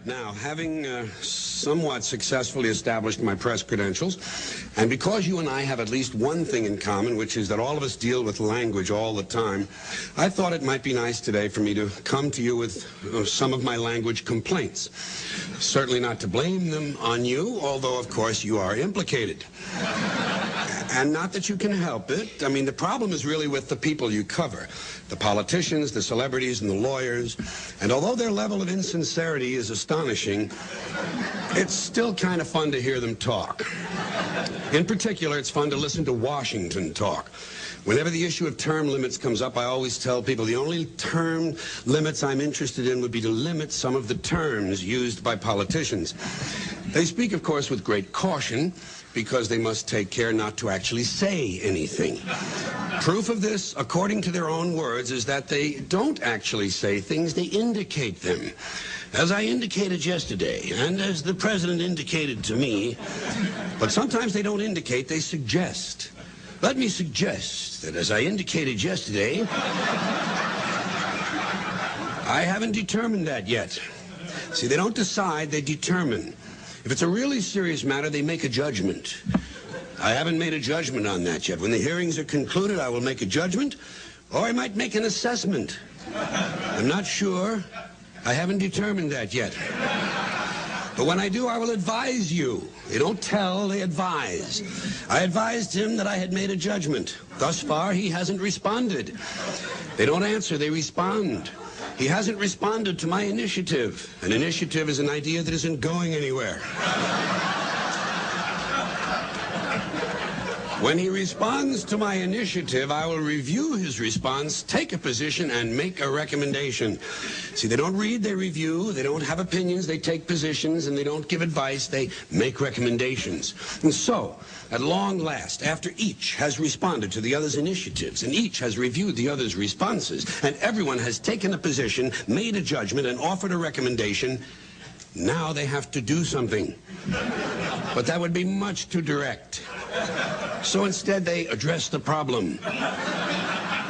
Now, having somewhat successfully established my press credentials, and because you and I have at least one thing in common, which is that all of us deal with language all the time, I thought it might be nice today for me to come to you with some of my language complaints. Certainly not to blame them on you, although, of course, you are implicated. And not that you can help it. I mean, the problem is really with the people you cover. The politicians, the celebrities, and the lawyers. And although their level of insincerity is astonishing, it's still kind of fun to hear them talk. In particular, it's fun to listen to Washington talk. Whenever the issue of term limits comes up, I always tell people the only term limits I'm interested in would be to limit some of the terms used by politicians. They speak, of course, with great caution, because they must take care not to actually say anything. Proof of this, according to their own words, is that they don't actually say things, they indicate them. As I indicated yesterday, and as the president indicated to me, but sometimes they don't indicate, they suggest. Let me suggest that as I indicated yesterday, I haven't determined that yet. See, they don't decide, they determine. If it's a really serious matter, they make a judgment. I haven't made a judgment on that yet. When the hearings are concluded, I will make a judgment, or I might make an assessment. I'm not sure. I haven't determined that yet. But when I do, I will advise you. They don't tell, they advise. I advised him that I had made a judgment. Thus far, he hasn't responded. They don't answer, they respond. He hasn't responded to my initiative. An initiative is an idea that isn't going anywhere. When he responds to my initiative, I will review his response, take a position, and make a recommendation. See, they don't read, they review. They don't have opinions, they take positions, and they don't give advice, they make recommendations. And so, at long last, after each has responded to the other's initiatives, and each has reviewed the other's responses, and everyone has taken a position, made a judgment, and offered a recommendation, now they have to do something. But that would be much too direct. So instead, they address the problem.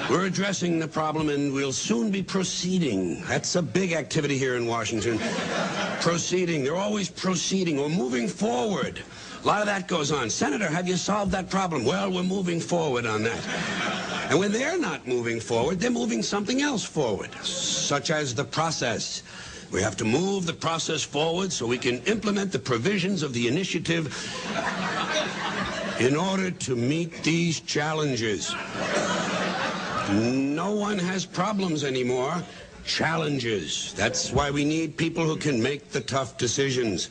We're addressing the problem, and we'll soon be proceeding. That's a big activity here in Washington. Proceeding. They're always proceeding or moving forward. A lot of that goes on. Senator, have you solved that problem? Well, we're moving forward on that. And when they're not moving forward, they're moving something else forward, such as the process. We have to move the process forward so we can implement the provisions of the initiative in order to meet these challenges. No one has problems anymore. Challenges. That's why we need people who can make the tough decisions.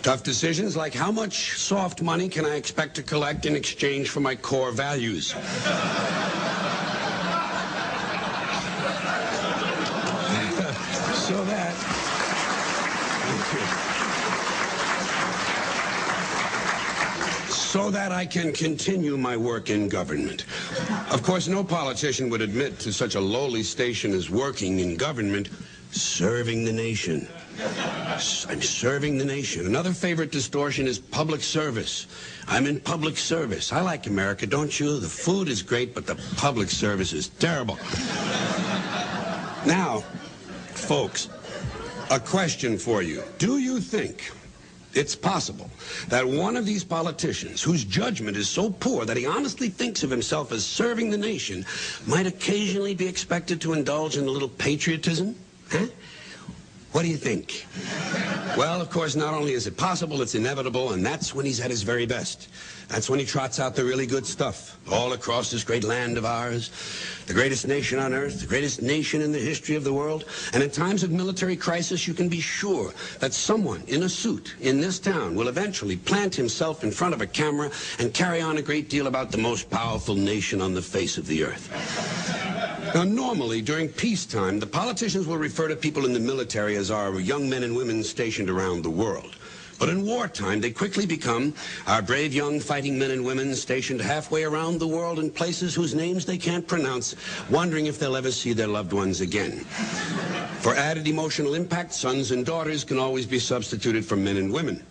Tough decisions like how much soft money can I expect to collect in exchange for my core values? So that I can continue my work in government. Of course, no politician would admit to such a lowly station as working in government, serving the nation. I'm serving the nation. Another favorite distortion is public service. I'm in public service. I like America, don't you? The food is great, but the public service is terrible. Now, folks, a question for you. Do you think it's possible that one of these politicians, whose judgment is so poor that he honestly thinks of himself as serving the nation, might occasionally be expected to indulge in a little patriotism? Huh? What do you think? Well, of course, not only is it possible, it's inevitable, and that's when he's at his very best. That's when he trots out the really good stuff all across this great land of ours, the greatest nation on earth, the greatest nation in the history of the world. And in times of military crisis, you can be sure that someone in a suit in this town will eventually plant himself in front of a camera and carry on a great deal about the most powerful nation on the face of the earth. Now, normally, during peacetime, the politicians will refer to people in the military as our young men and women stationed around the world. But in wartime, they quickly become our brave young fighting men and women stationed halfway around the world in places whose names they can't pronounce, wondering if they'll ever see their loved ones again. For added emotional impact, sons and daughters can always be substituted for men and women.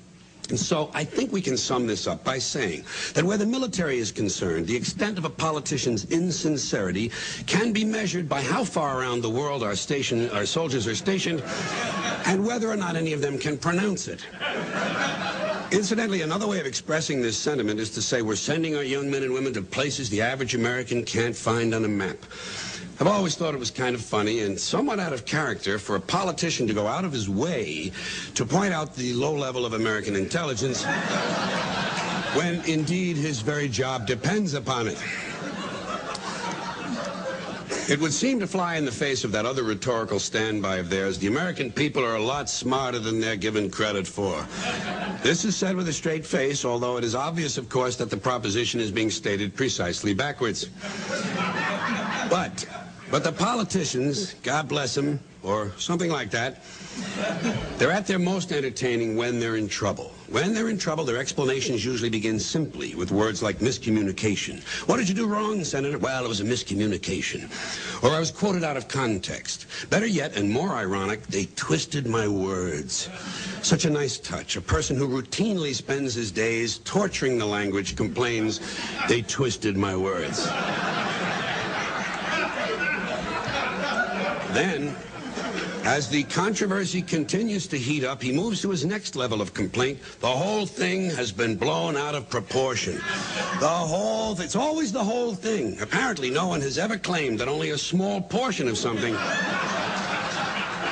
And so I think we can sum this up by saying that where the military is concerned, the extent of a politician's insincerity can be measured by how far around the world our soldiers are stationed and whether or not any of them can pronounce it. Incidentally, another way of expressing this sentiment is to say we're sending our young men and women to places the average American can't find on a map. I've always thought it was kind of funny and somewhat out of character for a politician to go out of his way to point out the low level of American intelligence when, indeed, his very job depends upon it. It would seem to fly in the face of that other rhetorical standby of theirs. The American people are a lot smarter than they're given credit for. This is said with a straight face, although it is obvious, of course, that the proposition is being stated precisely backwards. But the politicians, God bless them, or something like that, they're at their most entertaining when they're in trouble. When they're in trouble, their explanations usually begin simply with words like miscommunication. What did you do wrong, Senator? Well, it was a miscommunication. Or I was quoted out of context. Better yet, and more ironic, they twisted my words. Such a nice touch. A person who routinely spends his days torturing the language complains, they twisted my words. Then, as the controversy continues to heat up, he moves to his next level of complaint. The whole thing has been blown out of proportion. It's always the whole thing. Apparently, no one has ever claimed that only a small portion of something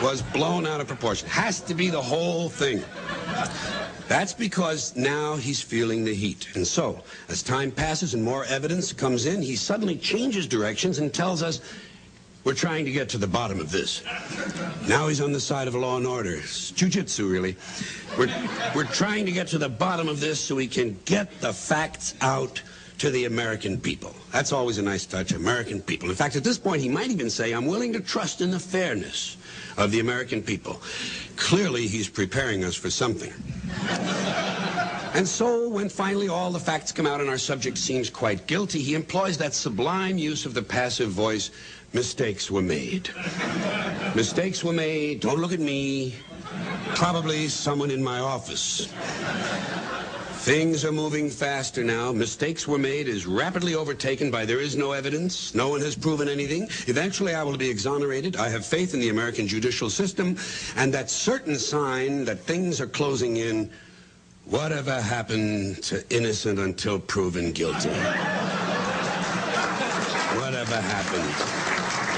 was blown out of proportion. Has to be the whole thing. That's because now he's feeling the heat. And so, as time passes and more evidence comes in, he suddenly changes directions and tells us, we're trying to get to the bottom of this. Now he's on the side of law and order. It's jiu-jitsu, really. We're trying to get to the bottom of this so we can get the facts out to the American people. That's always a nice touch, American people. In fact, at this point, he might even say, I'm willing to trust in the fairness of the American people. Clearly, he's preparing us for something. And so, when finally all the facts come out and our subject seems quite guilty, he employs that sublime use of the passive voice, mistakes were made. Mistakes were made, don't look at me, probably someone in my office. Things are moving faster now. Mistakes were made is rapidly overtaken by there is no evidence. No one has proven anything. Eventually I will be exonerated. I have faith in the American judicial system and that certain sign that things are closing in. Whatever happened to innocent until proven guilty? Whatever happened?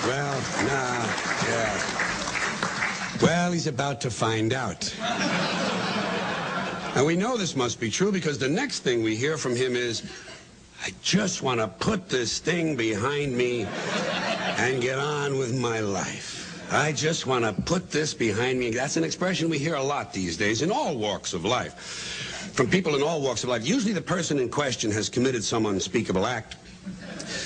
Well, Well, he's about to find out. And we know this must be true because the next thing we hear from him is, I just want to put this thing behind me and get on with my life. I just want to put this behind me. That's an expression we hear a lot these days in all walks of life. From people in all walks of life. Usually the person in question has committed some unspeakable act.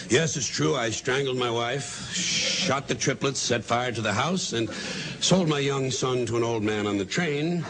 Yes, it's true, I strangled my wife, shot the triplets, set fire to the house, and sold my young son to an old man on the train.